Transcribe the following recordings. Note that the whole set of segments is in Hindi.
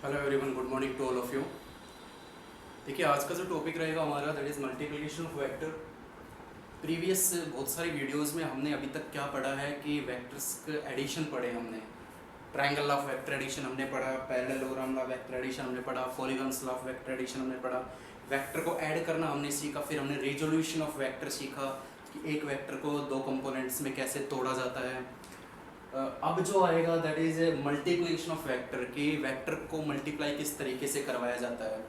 Hello everyone, good morning to all of you. देखिए, आज का जो टॉपिक रहेगा हमारा that is multiplication of vector. Previous बहुत सारी वीडियोस में हमने अभी तक क्या पढ़ा है कि वेक्टर्स के एडिशन पढ़े हमने। ट्रायंगल ऑफ वेक्टर एडिशन हमने पढ़ा, पैरेललोग्राम ऑफ वेक्टर एडिशन हमने पढ़ा, पॉलीगन्स ऑफ वेक्टर एडिशन हमने पढ़ा, वेक्टर को ऐड करना हमने सीखा, फिर हमने रिजोल्यूशन ऑफ वेक्टर सीखा कि एक वेक्टर को दो कंपोनेंट्स में कैसे तोड़ा जाता है। अब जो आएगा that is multiplication of vector कि वेक्टर को मल्टीप्लाई किस तरीके से करवाया जाता है।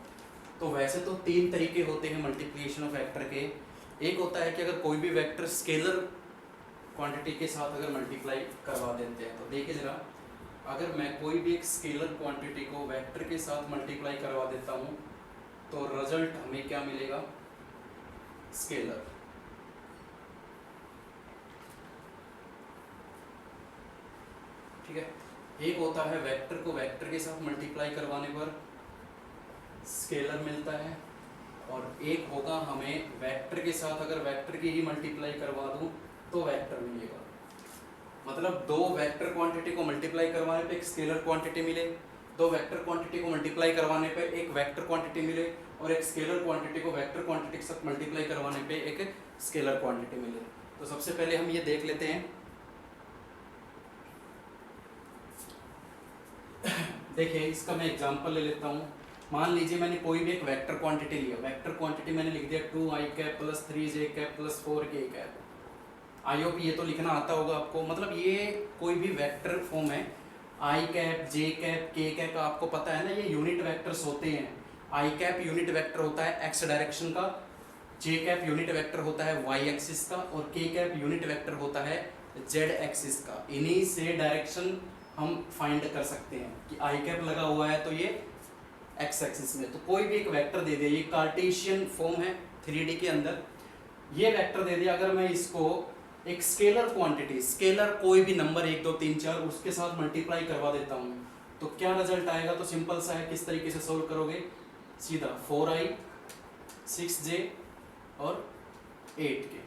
तो वैसे तो तीन तरीके होते हैं मल्टीप्लिकेशन ऑफ वेक्टर के। एक होता है कि अगर कोई भी वेक्टर स्केलर क्वांटिटी के साथ अगर मल्टीप्लाई करवा देते हैं, तो देखिए ज़रा, अगर मैं कोई भी एक स्केलर क्वांटिटी को वेक्टर के साथ मल्टीप्लाई करवा देता हूँ तो रिजल्ट हमें क्या मिलेगा? स्केलर। ठीक है, एक होता है वेक्टर को वेक्टर के साथ मल्टीप्लाई करवाने पर स्केलर मिलता है, और एक होगा हमें वेक्टर के साथ अगर वेक्टर की ही मल्टीप्लाई करवा दूं तो वेक्टर मिलेगा। मतलब दो वेक्टर क्वांटिटी को मल्टीप्लाई करवाने पे एक स्केलर क्वांटिटी मिले, दो वेक्टर क्वांटिटी को मल्टीप्लाई करवाने पे एक वेक्टर क्वांटिटी मिले, और एक स्केलर क्वांटिटी को वेक्टर क्वांटिटी के साथ मल्टीप्लाई करवाने पे एक स्केलर क्वांटिटी मिले। तो सबसे पहले हम ये देख लेते हैं। देखिए, इसका मैं एग्जांपल ले लेता हूँ। मान लीजिए मैंने कोई भी एक वेक्टर क्वांटिटी लिया, वेक्टर क्वांटिटी मैंने लिख दिया 2i cap plus 3j cap plus 4k cap. I hope ये तो लिखना आता होगा आपको। मतलब ये कोई भी वेक्टर फॉर्म है, आई कैप, जे कैप, के कैप, आपको पता है ना, ये यूनिट वेक्टर्स होते हैं। आई कैप यूनिट वेक्टर होता है एक्स डायरेक्शन का, जे कैप यूनिट वेक्टर होता है वाई एक्सिस का, और के कैप यूनिट वेक्टर होता है जेड एक्सिस का। इन्हीं से डायरेक्शन हम फाइंड कर सकते हैं कि आई कैप लगा हुआ है तो ये एक्स एक्सिस में। तो कोई भी एक वेक्टर दे दिया, ये कार्टेशियन फॉर्म है 3D के अंदर, ये वेक्टर दे दिया। अगर मैं इसको एक स्केलर क्वांटिटी, स्केलर कोई भी नंबर 1 2 3 4 उसके साथ मल्टीप्लाई करवा देता हूँ तो क्या रिजल्ट आएगा? तो सिंपल सा है, किस तरीके से सोल्व करोगे? सीधा 4i 6j और 8k।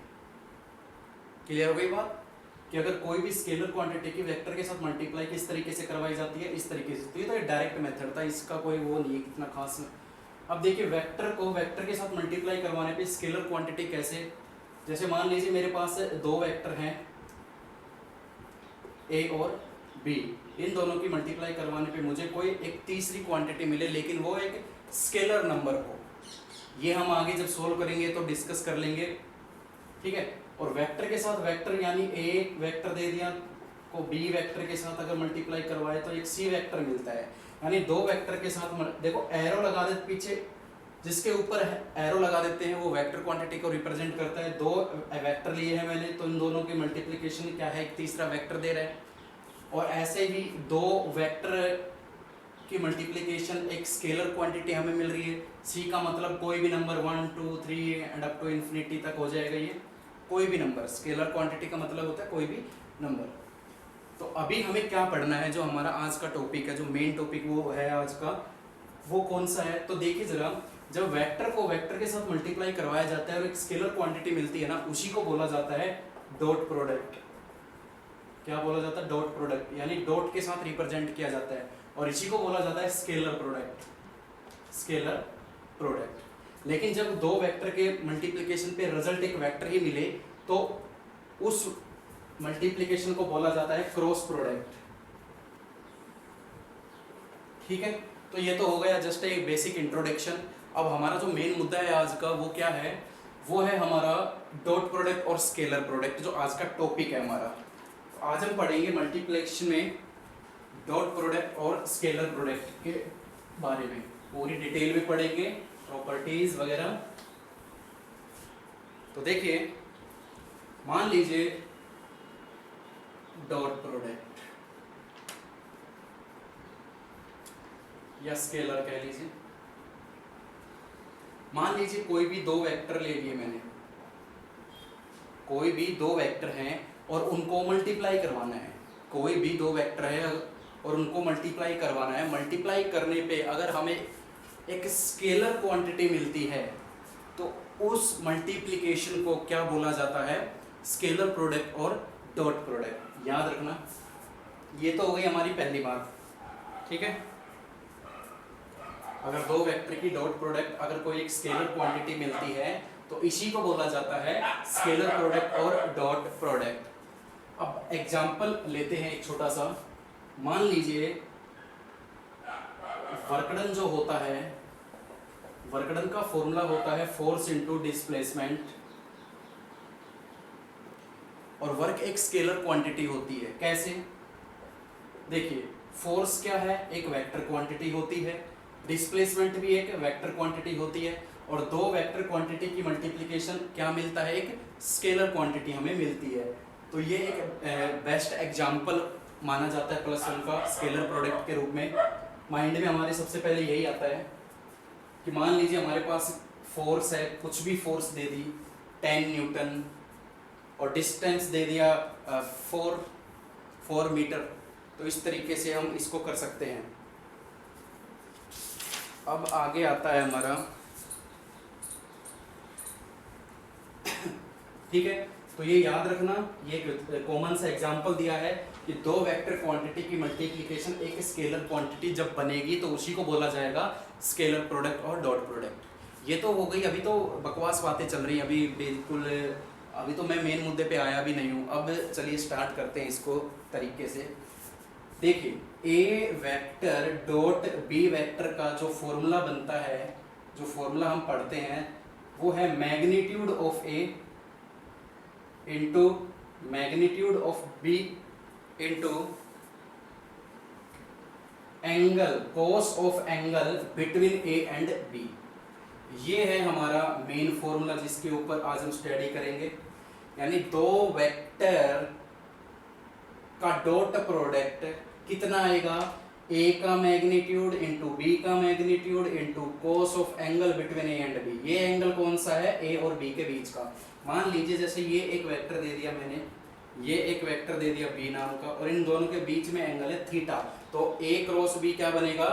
क्लियर हो गई बात कि अगर कोई भी स्केलर क्वांटिटी की वेक्टर के साथ मल्टीप्लाई किस तरीके से करवाई जाती है? इस तरीके से। तो ये तो डायरेक्ट मेथड था, इसका कोई वो नहीं है कितना खास। अब देखिए, वेक्टर को वेक्टर के साथ मल्टीप्लाई करवाने पे स्केलर क्वांटिटी कैसे? जैसे मान लीजिए मेरे पास दो वेक्टर हैं ए और बी, इन दोनों की मल्टीप्लाई करवाने पे मुझे कोई एक तीसरी क्वांटिटी मिले, लेकिन वो एक स्केलर नंबर हो। ये हम आगे जब सोल्व करेंगे तो डिस्कस कर लेंगे, ठीक है। और वेक्टर के साथ वेक्टर, यानी ए वेक्टर दे दिया को बी वेक्टर के साथ अगर मल्टीप्लाई करवाए तो एक सी वेक्टर मिलता है। यानी दो वेक्टर के साथ देखो एरो लगा देते पीछे, जिसके ऊपर एरो लगा देते हैं वो वेक्टर क्वांटिटी को रिप्रेजेंट करता है। दो वेक्टर लिए हैं मैंने, तो इन दोनों की मल्टीप्लिकेशन क्या है? एक तीसरा वेक्टर दे रहा है। और ऐसे ही दो वेक्टर की मल्टीप्लिकेशन एक स्केलर क्वांटिटी हमें मिल रही है। सी का मतलब कोई भी number 1 2 3 and up to infinity तक हो जाएगा। ये कोई भी नंबर, स्केलर क्वांटिटी का मतलब होता है कोई भी नंबर। तो अभी हमें क्या पढ़ना है? जो हमारा आज का टॉपिक है, जो मेन टॉपिक वो है आज का, वो कौन सा है? तो देखिए जरा, जब वेक्टर को वेक्टर के साथ मल्टीप्लाई करवाया जाता है और एक स्केलर क्वांटिटी मिलती है ना, उसी को बोला जाता है डॉट प्रोडक्ट। क्या बोला जाता है? डॉट प्रोडक्ट, यानी डॉट के साथ रिप्रेजेंट किया जाता है, और इसी को बोला जाता है स्केलर प्रोडक्ट। Scalar product. लेकिन जब दो वेक्टर के मल्टीप्लिकेशन पे रिजल्ट एक वेक्टर ही मिले तो उस मल्टीप्लिकेशन को बोला जाता है क्रॉस प्रोडक्ट। ठीक है, तो ये तो हो गया जस्ट एक बेसिक इंट्रोडक्शन। अब हमारा जो मेन मुद्दा है आज का वो क्या है? वो है हमारा डॉट प्रोडक्ट और स्केलर प्रोडक्ट, जो आज का टॉपिक है हमारा। आज हम पढ़ेंगे मल्टीप्लिकेशन में डॉट प्रोडक्ट और स्केलर प्रोडक्ट के बारे में, पूरी डिटेल में पढ़ेंगे, प्रॉपर्टीज वगैरह। तो देखिए, मान लीजिए डॉट प्रोडक्ट या स्केलर कह लीजिए, मान लीजिए कोई भी दो वेक्टर ले लिए मैंने, कोई भी दो वेक्टर हैं और उनको मल्टीप्लाई करवाना है। कोई भी दो वेक्टर है और उनको मल्टीप्लाई करवाना है। मल्टीप्लाई करने पे अगर हमें एक स्केलर क्वांटिटी मिलती है तो उस मल्टीप्लिकेशन को क्या बोला जाता है? स्केलर प्रोडक्ट और डॉट प्रोडक्ट। याद रखना, ये तो हो गई हमारी पहली बात, ठीक है। अगर दो वेक्टर की डॉट प्रोडक्ट अगर कोई एक स्केलर क्वांटिटी मिलती है तो इसी को बोला जाता है स्केलर प्रोडक्ट और डॉट प्रोडक्ट। अब एग्जांपल लेते हैं एक छोटा सा। मान लीजिए वर्कडन जो होता है, वर्कडन का फॉर्मूला होता है फोर्स इनटू डिस्प्लेसमेंट, और वर्क एक स्केलर क्वांटिटी होती है। कैसे? देखिए, फोर्स क्या है? एक वेक्टर क्वांटिटी होती है, डिस्प्लेसमेंट भी एक वेक्टर क्वांटिटी होती है, और दो वेक्टर क्वांटिटी की मल्टीप्लिकेशन क्या मिलता है? एक स्केलर क्वांटिटी हमें मिलती है। तो ये एक बेस्ट एग्जांपल माना जाता है प्लस वन का स्केलर प्रोडक्ट के रूप में। माइंड में हमारे सबसे पहले यही आता है कि मान लीजिए हमारे पास फोर्स है, कुछ भी फोर्स दे दी 10 न्यूटन, और डिस्टेंस दे दिया 4 मीटर। तो इस तरीके से हम इसको कर सकते हैं। अब आगे आता है हमारा, ठीक है, तो ये याद रखना, ये कॉमन सा एग्जांपल दिया है कि दो वेक्टर क्वांटिटी की मल्टीप्लिकेशन एक स्केलर क्वांटिटी जब बनेगी तो उसी को बोला जाएगा स्केलर प्रोडक्ट और डॉट प्रोडक्ट। ये तो हो गई, अभी तो बकवास बातें चल रही हैं, अभी बिल्कुल अभी तो मैं मेन मुद्दे पे आया भी नहीं हूँ। अब चलिए स्टार्ट करते हैं इसको तरीके से। देखिए, A vector dot B vector का जो फॉर्मूला बनता है, जो फॉर्मूला हम पढ़ते हैं, वो है magnitude of A into magnitude of B into angle, cos of angle between A and B. ये है हमारा मेन फॉर्मूला जिसके ऊपर आज हम स्टडी करेंगे। यानी दो वेक्टर का डॉट प्रोडक्ट कितना आएगा? ए का मैग्नीट्यूड इंटू बी का magnitude into cos of angle between A and B. ये एंगल कौन सा है? ए और बी के बीच का। मान लीजिए जैसे ये एक वेक्टर दे दिया मैंने, ये एक वेक्टर दे दिया बी नाम का, और इन दोनों के बीच में एंगल है थीटा। तो ए क्रॉस बी क्या बनेगा?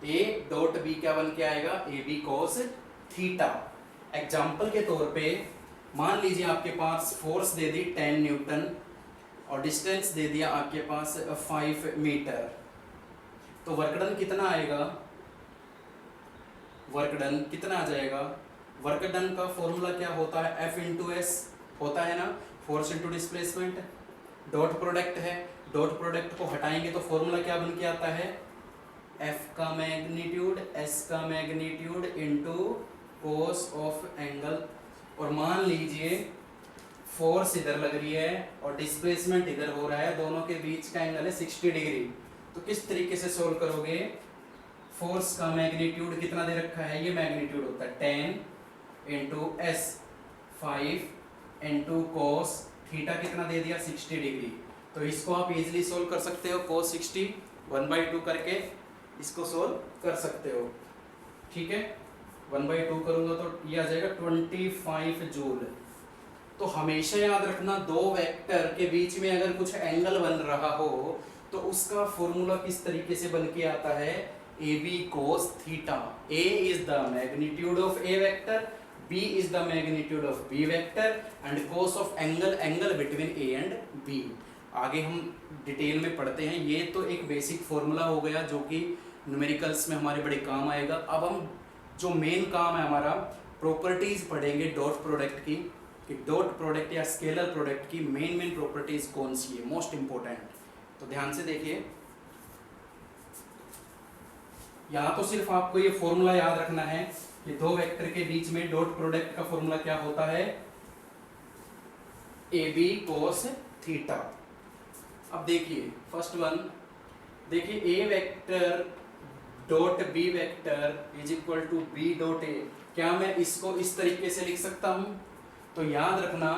ए डॉट बी क्या बन के आएगा? A B cos theta. Example के तौर पे मान लीजिए आपके पास फोर्स दे दी 10 न्यूटन और डिस्टेंस दे दिया आपके पास 5 मीटर। तो वर्कडन कितना आएगा? वर्कडन कितना आ जाएगा? वर्कडन का फॉर्मूला क्या होता है? F इंटू एस होता है ना, force into displacement. Dot product है, डॉट प्रोडक्ट को हटाएंगे तो फॉर्मूला क्या बन के आता है? F का मैग्नीट्यूड S का magnitude into cos of angle. और मान लीजिए फोर्स इधर लग रही है और डिस्प्लेसमेंट इधर हो रहा है, दोनों के बीच का एंगल है 60 डिग्री। तो किस तरीके से सोल्व करोगे? फोर्स का मैग्नीट्यूड कितना दे रखा है? ये मैग्नीट्यूड होता है 10 into S 5 into cos theta कितना दे दिया? 60 डिग्री। तो इसको आप इजीली सोल्व कर सकते हो, कोस 60 1/2 करके इसको सोल्व कर सकते हो। ठीक है, 1/2 करूंगा तो ये आ जाएगा 25 जूल। तो हमेशा याद रखना, दो वेक्टर के बीच में अगर कुछ एंगल बन रहा हो तो उसका फॉर्मूला किस तरीके से बन के आता है? A B cos theta. A is the magnitude of A vector, B is the magnitude of B vector, and cos of angle, angle between A and B. आगे हम डिटेल में पढ़ते हैं। ये तो एक बेसिक फॉर्मूला हो गया जो कि न्यूमेरिकल्स में हमारे बड़े काम आएगा। अब हम जो मेन काम है हमारा, प्रॉपर्टीज पढ़ेंगे डॉट प्रोडक्ट की, कि डॉट प्रोडक्ट या स्केलर प्रोडक्ट की मेन प्रॉपर्टीज कौन सी है, मोस्ट इंपॉर्टेंट। तो ध्यान से देखिए, यहाँ तो सिर्फ आपको ये फॉर्मूला याद रखना है कि दो वेक्टर के बीच में डॉट प्रोडक्ट का फॉर्मूला क्या होता है? A B cos theta. अब देखिए फर्स्ट वन, देखिए A vector dot B vector is equal to B dot A. क्या मैं इसको इस तरीके से लिख सकता हूं? तो याद रखना,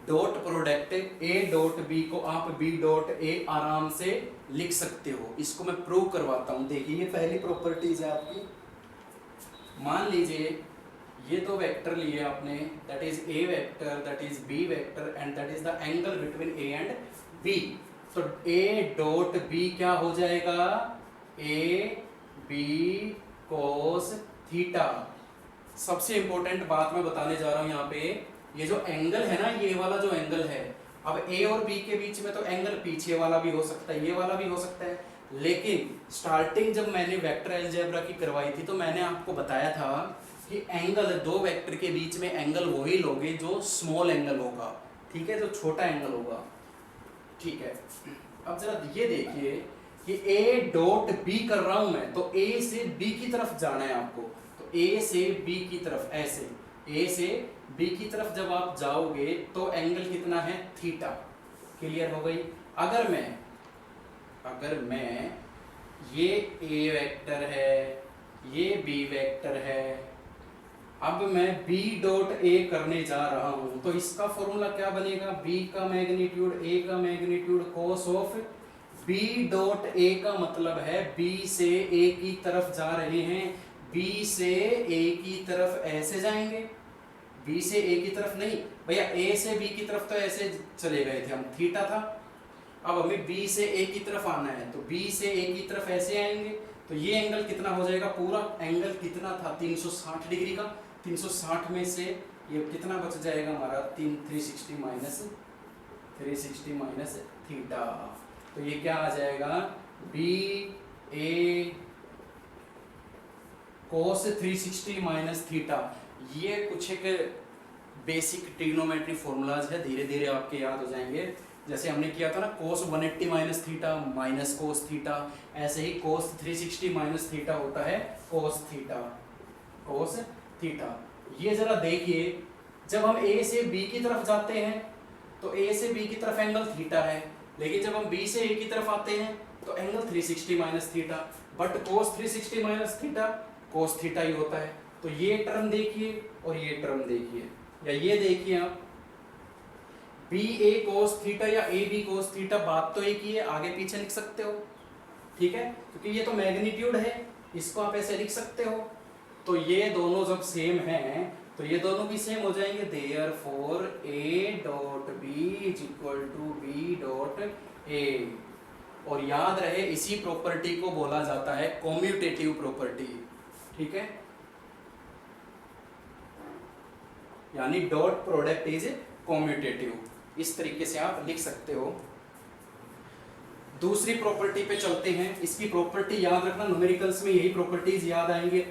dot product A dot B को आप बी डॉट ए आराम से लिख सकते हो। इसको मैं प्रूव करवाता हूं। देखिए, ये पहली प्रॉपर्टीज है आपकी। मान लीजिए ये दो वेक्टर लिए आपने, that is A vector, that is B vector, and that is the angle between A and B. तो ए डॉट बी क्या हो जाएगा? A B cos theta. सबसे इंपॉर्टेंट बात मैं बताने जा रहा हूं यहाँ पे, ये जो एंगल है ना, ये वाला जो एंगल है, अब ए और बी के बीच में तो एंगल पीछे वाला भी हो सकता है, ये वाला भी हो सकता है। लेकिन स्टार्टिंग जब मैंने वेक्टर अलजेब्रा की करवाई थी तो मैंने आपको बताया था कि एंगल, दो वेक्टर के बीच में एंगल वही लोगे जो स्मॉल एंगल होगा, ठीक है, जो छोटा एंगल होगा, ठीक है। अब जरा ये देखिए कि ए डॉट बी कर रहा हूं मैं, तो ए से बी की तरफ जाना है आपको, तो ए से बी की तरफ, ऐसे ए से बी की तरफ जब आप जाओगे तो एंगल कितना है, थीटा। क्लियर हो गई। अगर मैं ये ए वेक्टर है, ये बी वेक्टर है, अब मैं b डॉट ए करने जा रहा हूं, तो इसका फॉर्मूला क्या बनेगा, b का मैग्नीट्यूड a का magnitude cos of b dot a का मतलब है b से a की तरफ जा रहे हैं, b से a की तरफ ऐसे जाएंगे, b से a की तरफ नहीं भैया, a से b की तरफ तो ऐसे चले गए थे हम, थीटा था। अब हमें b से a की तरफ आना है, तो b से a की तरफ ऐसे आएंगे, तो ये एंगल कितना हो जाएगा, पूरा एंगल कितना था 360 डिग्री का, 360 में से ये कितना बच जाएगा हमारा 360 माइनस थीटा, तो ये क्या आ जाएगा, बी ए कोस 360 माइनस थीटा। ये कुछ एक बेसिक ट्रिग्नोमेट्री फॉर्मूलाज है, धीरे धीरे आपके याद हो जाएंगे। जैसे हमने किया था ना कोस 180 minus theta minus cos theta, ऐसे ही कोस 360 माइनस थीटा होता है कोस थीटा। ये जरा देखिए, जब हम ए से बी की तरफ जाते हैं तो ए से बी की तरफ एंगल थीटा है, लेकिन जब हम बी से ए की तरफ आते हैं तो angle 360 minus theta, but cos 360 minus theta cos theta ही होता है। तो ये टर्म देखिए और ये टर्म देखिए, या ये देखिए आप, बी ए कोस थीटा या ए बी कोस थीटा, बात तो एक ही है, आगे पीछे लिख सकते हो, ठीक है, क्योंकि ये तो मैग्नीट्यूड है, इसको आप ऐसे लिख सकते हो। तो ये दोनों जब सेम हैं तो ये दोनों भी सेम हो जाएंगे, therefore A dot B is equal to B dot A. और याद रहे इसी प्रॉपर्टी को बोला जाता है कॉम्यूटेटिव प्रॉपर्टी, ठीक है, यानी डॉट प्रोडक्ट इज कॉम्यूटेटिव, इस तरीके से आप लिख सकते हो। दूसरी प्रॉपर्टी पे चलते हैं, इसकी प्रॉपर्टी याद रखना, न्यूमेरिकल्स में यही प्रॉपर्टीज याद आएंगे।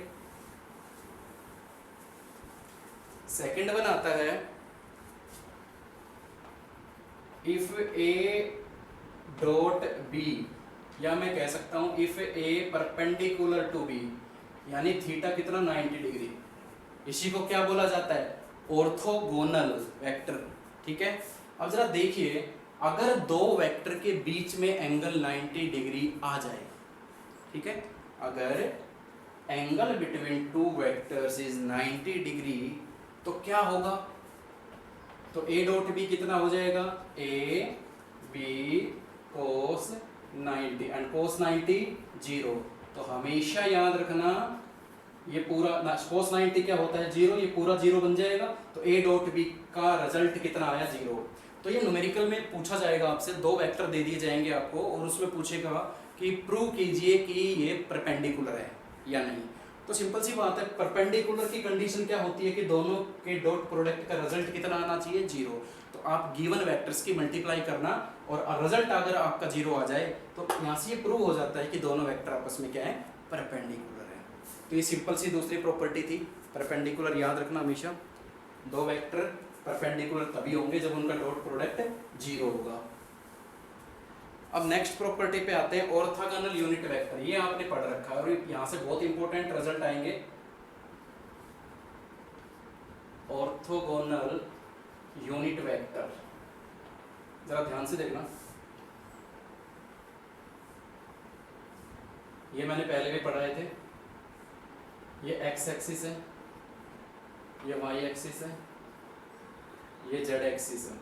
सेकंड वन आता है, इफ ए डॉट बी, या मैं कह सकता हूं if A perpendicular to B, यानी थीटा कितना 90 डिग्री, इसी को क्या बोला जाता है, ऑर्थोगोनल वेक्टर, ठीक है। अब जरा देखिए, अगर दो वेक्टर के बीच में एंगल 90 डिग्री आ जाए, ठीक है, अगर angle between two vectors is 90 degree, तो क्या होगा, तो ए डॉट बी कितना हो जाएगा, A B cos 90 and cos 90 0। तो हमेशा याद रखना ये पूरा कोस 90 क्या होता है 0, ये पूरा 0 बन जाएगा, तो ए डॉट बी का रिजल्ट कितना आया 0। तो ये न्यूमेरिकल में पूछा जाएगा आपसे, दो वेक्टर दे दिए जाएंगे आपको और उसमें पूछेगा कि प्रूव कीजिए कि ये परपेंडिकुलर है या नहीं। तो सिंपल सी बात है, परपेंडिकुलर की कंडीशन क्या होती है कि दोनों के डॉट प्रोडक्ट का रिजल्ट कितना आना चाहिए 0। तो आप गिवन वेक्टर्स की मल्टीप्लाई करना और रिजल्ट अगर आपका 0 आ जाए तो यहाँ से ये प्रूव हो जाता है कि दोनों वेक्टर आपस में क्या है, परपेंडिकुलर है। तो ये सिंपल सी दूसरी प्रॉपर्टी थी, परपेंडिकुलर याद रखना हमेशा, दो वेक्टर परपेंडिकुलर तभी होंगे जब उनका डॉट प्रोडक्ट 0 होगा। अब नेक्स्ट प्रॉपर्टी पे आते हैं, ऑर्थोगोनल यूनिट वेक्टर, ये आपने पढ़ रखा है और यहाँ से बहुत इंपॉर्टेंट रिजल्ट आएंगे। ऑर्थोगोनल यूनिट वेक्टर, जरा ध्यान से देखना, ये मैंने पहले भी पढ़ाए थे, ये एक्स एक्सिस है, ये वाई एक्सिस है, ये जेड एक्सिस है।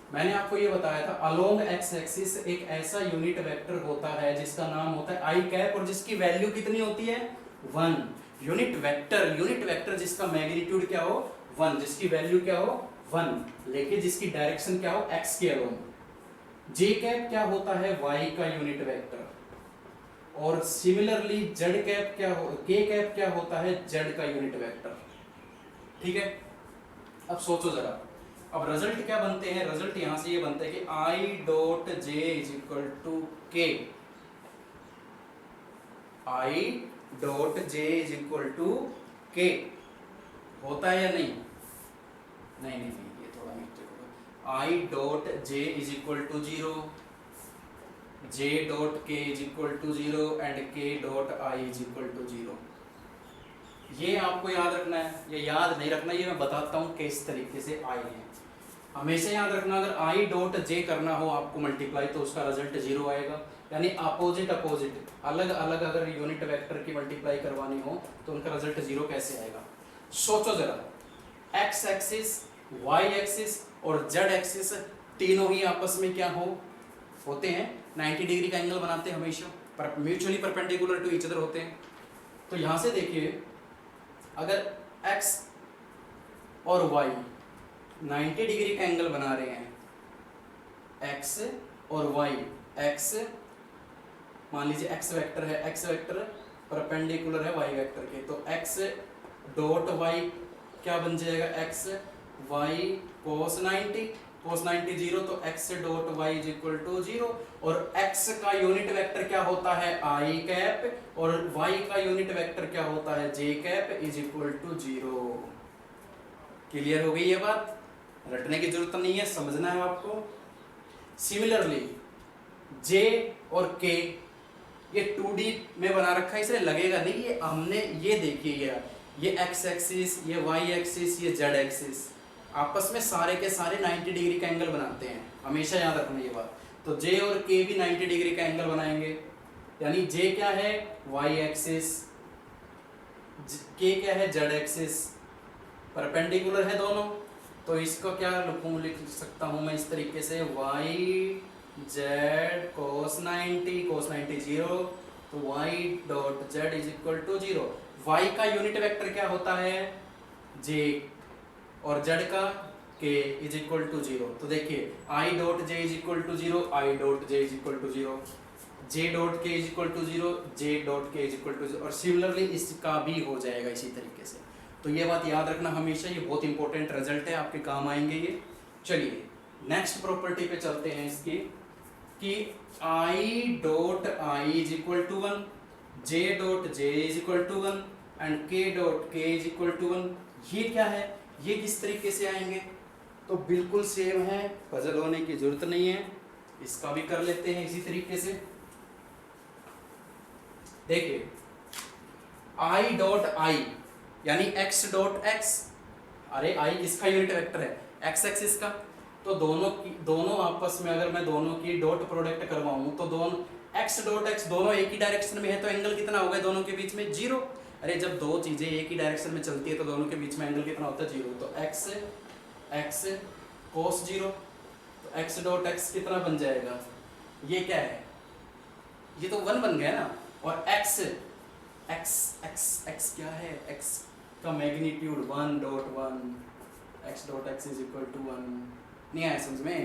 मैंने आपको ये बताया था अलोंग एक्स एक्सिस एक ऐसा यूनिट वेक्टर होता है जिसका नाम होता है आई कैप और जिसकी वैल्यू कितनी होती है 1। यूनिट वेक्टर जिसका मैग्नीट्यूड क्या हो 1, जिसकी वैल्यू क्या हो 1, लेकिन जिसकी डायरेक्शन क्या हो x के अलोंग। जे कैप क्या होता है y का यूनिट वेक्टर, और सिमिलरली जेड कैप क्या हो, के कैप क्या होता है z का यूनिट वेक्टर, ठीक है। अब सोचो जरा, अब रिजल्ट क्या बनते हैं, रिजल्ट यहां से ये बनता है कि आई dot J is equal to k, i dot J is equal to k होता है या नहीं? नहीं नहीं नहीं, ये थोड़ा मिस्टेक होगा। I dot J is equal to 0, J dot के इज इक्वल टू 0 एंड के dot I is equal to 0। ये आपको याद रखना है, ये याद नहीं रखना, ये मैं बताता हूँ किस तरीके से आई है। हमेशा याद रखना, अगर आई डॉट जे करना हो आपको मल्टीप्लाई तो उसका रिजल्ट 0 आएगा, यानी अपोजिट अपोजिट अलग अलग अगर यूनिट वेक्टर की मल्टीप्लाई करवानी हो तो उनका रिजल्ट 0 कैसे आएगा। सोचो जरा, एक्स एक्सिस, वाई एक्सिस और जेड एक्सिस तीनों ही आपस में क्या होते हैं 90 डिग्री का एंगल बनाते हैं हमेशा, पर mutually perpendicular to each other होते हैं। तो यहाँ से देखिए, अगर x और y 90 डिग्री का एंगल बना रहे हैं, x और y, x मान लीजिए x वेक्टर है, x वेक्टर परपेंडिकुलर है y वेक्टर के, तो x डॉट y क्या बन जाएगा, x y cos 90 0, तो x dot y is equal to 0, और x का यूनिट वेक्टर क्या होता है i कैप, और y का यूनिट वेक्टर क्या होता है j cap is equal to 0। Clear हो गई ये बात? रटने की जरूरत नहीं है, समझना है आपको। सिमिलरली j और k ये 2D में बना रखा है, इसलिए लगेगा नहीं, ये हमने ये देखिए, ये x एक्सिस, ये y एक्सिस, ये z एक्सिस आपस में सारे के सारे 90 डिग्री का एंगल बनाते हैं, हमेशा याद रखना ये बात। तो J और K भी 90 डिग्री का एंगल बनाएंगे, यानी J क्या है Y एक्सिस, K क्या है Z एक्सिस, परपेंडिकुलर है दोनों, तो इसको क्या लिख सकता हूँ मैं इस तरीके से, Y Z cos 90 0, तो Y dot Z is equal to 0। Y का यूनिट वेक्टर क्या होता है J, और z का k इज इक्वल टू 0। तो देखिए i dot j is equal to 0, i dot j is equal to 0, j dot k is equal to 0, j dot k is equal to 0, और सिमिलरली इसका भी हो जाएगा इसी तरीके से। तो ये बात याद रखना हमेशा, ये बहुत इंपॉर्टेंट रिजल्ट है, आपके काम आएंगे ये। चलिए नेक्स्ट प्रॉपर्टी पे चलते हैं इसकी, कि i dot i is equal to 1, j dot j is equal to 1 and k dot k is equal to 1। ये क्या है, ये किस तरीके से आएंगे? तो बिल्कुल सेम है, पजल होने की जरूरत नहीं है, इसका भी कर लेते हैं इसी तरीके से। देखिए i डॉट i यानी x डॉट x, अरे i किसका यूनिट वेक्टर है, x एक्सिस का, तो दोनों आपस में अगर मैं दोनों की डॉट प्रोडक्ट करवाऊं तो दोनों x डॉट x दोनों एक ही डायरेक्शन में है, तो एंगल कितना होगा दोनों के बीच में 0। अरे जब दो चीजें एक ही डायरेक्शन में चलती है तो दोनों के बीच में एंगल कितना होता है 0, तो x cos 0, तो x डॉट x कितना बन जाएगा, ये क्या है, ये तो 1 बन गया ना, और x क्या है, x का magnitude 1 dot 1, x dot x is equal to 1। नहीं आया समझ में,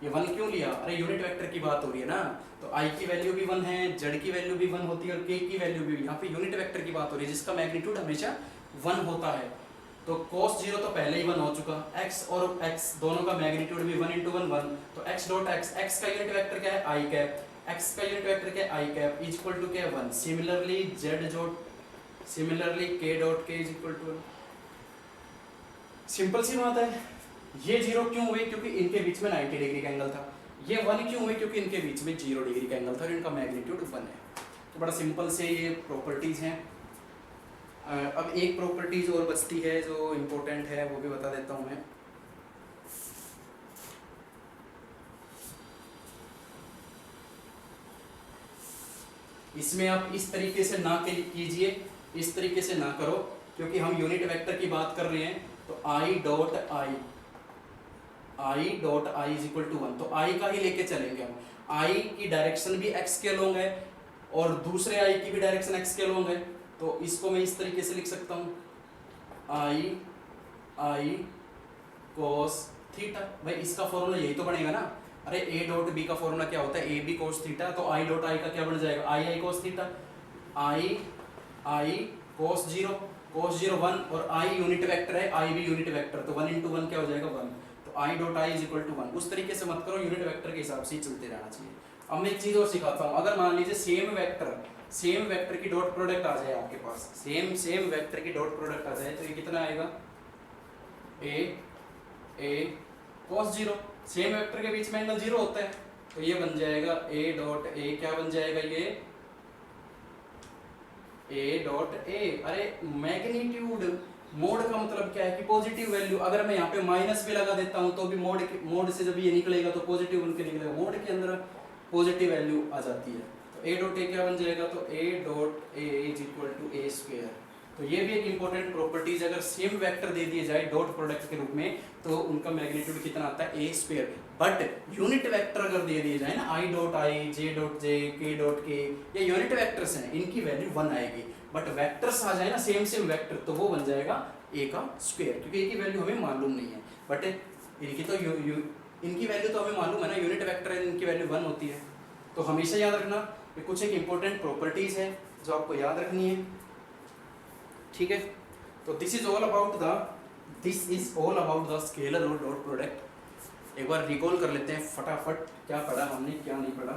ये 1 क्यों लिया, अरे यूनिट वेक्टर की बात हो रही है ना, तो i की वैल्यू भी 1 है, z की वैल्यू भी 1 होती है, और k की वैल्यू भी, यहाँ पे यूनिट वेक्टर की बात हो रही है जिसका मैग्नीट्यूड हमेशा 1 होता है। तो cos 0 तो पहले ही 1 हो चुका, x और x दोनों का मैग्नीट्यूड भी 1 × 1 1, तो x डॉट x का यूनिट वेक्टर क्या है i कैप, x का यूनिट वेक्टर क्या है i cap is equal to क्या है 1। Similarly k dot k is equal to 1। Simple सी बात है। ये 0 क्यों हुए, क्योंकि इनके बीच में 90 डिग्री का एंगल था। ये 1 क्यों हुए, क्योंकि इनके बीच में 0 डिग्री का एंगल था और इनका मैग्नीट्यूड 1 है। तो बड़ा सिंपल से ये प्रॉपर्टीज हैं। अब एक प्रॉपर्टीज और बचती है जो इम्पोर्टेंट है, वो भी बता देता हूँ मैं। इसमें आप इस तरीके से ना कीजिए, इस तरीके से ना करो, क्योंकि हम यूनिट वेक्टर की बात कर रहे हैं। तो i dot i is equal to 1, तो i का ही लेके चलेंगे हम। i की डायरेक्शन भी x के अलोंग है और दूसरे i की भी डायरेक्शन x के अलोंग है, तो इसको मैं इस तरीके से लिख सकता हूँ i cos थीटा। भाई इसका फॉर्मूला यही तो बनेगा ना, अरे a डॉट b का फॉर्मूला क्या होता है, a b cos थीटा, तो i डॉट i का क्या बन जाएगा, i cos theta. i cos 0 1, और i यूनिट वेक्टर है, i भी यूनिट वेक्टर, तो 1 × 1 क्या हो जाएगा 1, तो i dot i is equal to 1। उस तरीके से मत करो, यूनिट वेक्टर के हिसाब से ही चलते रहना चाहिए। अब मैं एक चीज और सिखाता हूँ, अगर मान लीजिए सेम वेक्टर की डॉट प्रोडक्ट आ जाए आपके पास, सेम वेक्टर की डॉट प्रोडक्ट आ जाए, तो ये कितना आएगा, ए cos 0। सेम वेक्टर के बीच में एंगल 0 होता है, तो ये बन जाएगा ए डॉट ए, क्या बन जाएगा ये, ए डॉट ए। अरे मैग्नीट्यूड, मोड का मतलब क्या है कि पॉजिटिव वैल्यू। अगर मैं यहाँ पे माइनस भी लगा देता हूँ तो भी मोड से जब ये निकलेगा तो पॉजिटिव बन के निकलेगा, मोड के अंदर पॉजिटिव वैल्यू आ जाती है। तो ए डॉट ए क्या बन जाएगा, तो A dot A is equal to A square. तो ये भी एक इंपॉर्टेंट प्रॉपर्टीज, अगर सेम वेक्टर दे दिए जाए डॉट प्रोडक्ट के रूप में तो उनका मैग्नीट्यूड कितना आता है, ए स्क्वायर। बट यूनिट वेक्टर अगर दे दिए जाए ना, आई डॉट आई, जे डॉट जे, के डॉट के, ये यूनिट वेक्टर्स हैं, इनकी वैल्यू 1 आएगी। बट वेक्टर्स आ जाए ना सेम वेक्टर, तो वो बन जाएगा ए का स्क्वायर, क्योंकि ए की वैल्यू हमें मालूम नहीं है, बट इनकी तो इनकी वैल्यू तो हमें मालूम है ना, यूनिट वेक्टर है, इनकी वैल्यू 1 होती है। तो हमेशा याद रखना, ये कुछ एक इंपॉर्टेंट प्रॉपर्टीज है जो आपको याद रखनी है, ठीक है। तो this is all about the scalar और डॉट प्रोडक्ट। एक बार रिकॉल कर लेते हैं फटाफट, क्या पढ़ा हमने क्या नहीं पढ़ा।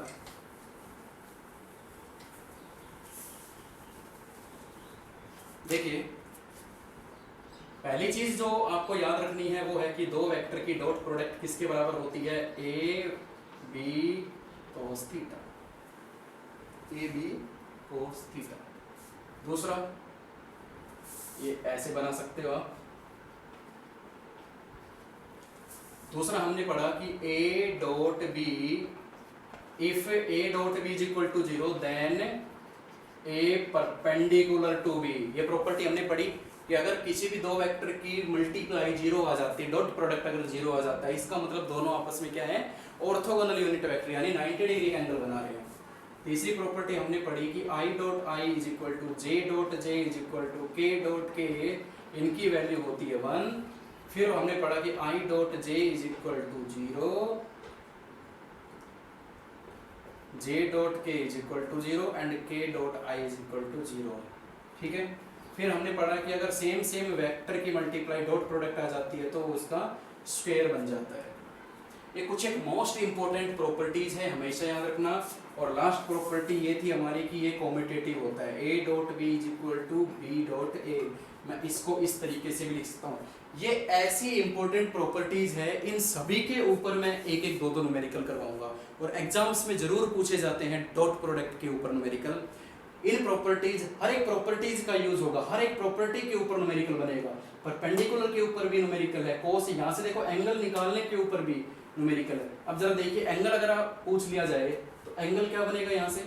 देखिए, पहली चीज जो आपको याद रखनी है वो है कि दो वेक्टर की डॉट प्रोडक्ट किसके बराबर होती है, A B cos theta, A B cos theta. दूसरा, ये ऐसे बना सकते हो आप। दूसरा हमने पढ़ा कि a dot B, if a dot B is equal to 0 then a perpendicular to b। ये प्रॉपर्टी हमने पढ़ी कि अगर किसी भी दो वेक्टर की मल्टीप्लाई 0 आ जाती है, डॉट प्रोडक्ट अगर 0 आ जाता है, इसका मतलब दोनों आपस में क्या है, ऑर्थोगोनल यूनिट वेक्टर, यानी 90 डिग्री का एंगल बना रहे हैं। तीसरी प्रॉपर्टी हमने पढ़ी कि आई dot I is equal to J dot J is equal to K dot K, इनकी वैल्यू होती है 1। फिर हमने पढ़ा कि आई dot J is equal to 0, J dot के इज इक्वल टू 0 एंड के dot I is equal to 0, ठीक है। फिर हमने पढ़ा कि अगर सेम वेक्टर की मल्टीप्लाई डॉट प्रोडक्ट आ जाती है तो उसका स्क्वायर बन जाता है। ये कुछ एक मोस्ट इंपॉर्टेंट प्रॉपर्टीज है, हमेशा याद रखना। और लास्ट प्रॉपर्टी ये थी हमारी कि ये कॉम्यूटेटिव होता है, A dot B is equal to B dot A. मैं इसको इस तरीके से भी लिख सकता हूँ। ये ऐसी इंपॉर्टेंट प्रॉपर्टीज है, इन सभी के ऊपर मैं एक एक दो न्यूमेरिकल करवाऊंगा और एग्जाम्स में जरूर पूछे जाते हैं डॉट प्रोडक्ट के ऊपर न्यूमेरिकल। इन प्रॉपर्टीज, हर एक प्रॉपर्टीज का यूज होगा, हर एक प्रॉपर्टी के ऊपर न्यूमेरिकल बनेगा। परपेंडिकुलर के ऊपर भी न्यूमेरिकल है, कोस, यहाँ से देखो एंगल निकालने के ऊपर भी न्यूमेरिकल है। अब जरा देखिए, एंगल अगर आप पूछ लिया जाए तो एंगल क्या बनेगा, यहाँ से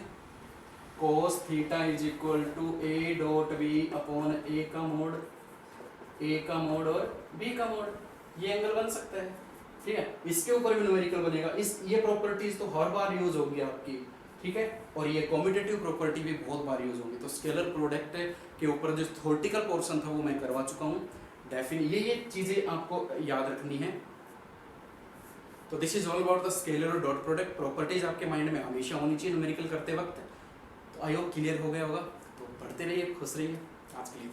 cos theta is equal to A dot B upon A का मोड और बी का मोड, ये एंगल बन सकता है, ठीक है। इसके ऊपर भी न्यूमेरिकल बनेगा। ये प्रॉपर्टीज तो हर बार यूज होगी आपकी, ठीक है। और ये कॉम्यूटेटिव प्रॉपर्टी भी बहुत बार यूज होगी। तो स्केलर प्रोडक्ट के ऊपर जो थ्योरेटिकल पोर्शन था वो मैं करवा चुका हूँ। डेफिनेटली ये चीजें आपको याद रखनी है। तो this is all about the scalar और डॉट प्रोडक्ट। प्रॉपर्टीज आपके माइंड में हमेशा होनी चाहिए न्यूमेरिकल करते वक्त। तो आई होप क्लियर हो गया होगा। तो पढ़ते रहिए, खुश रहिए। आज के लिए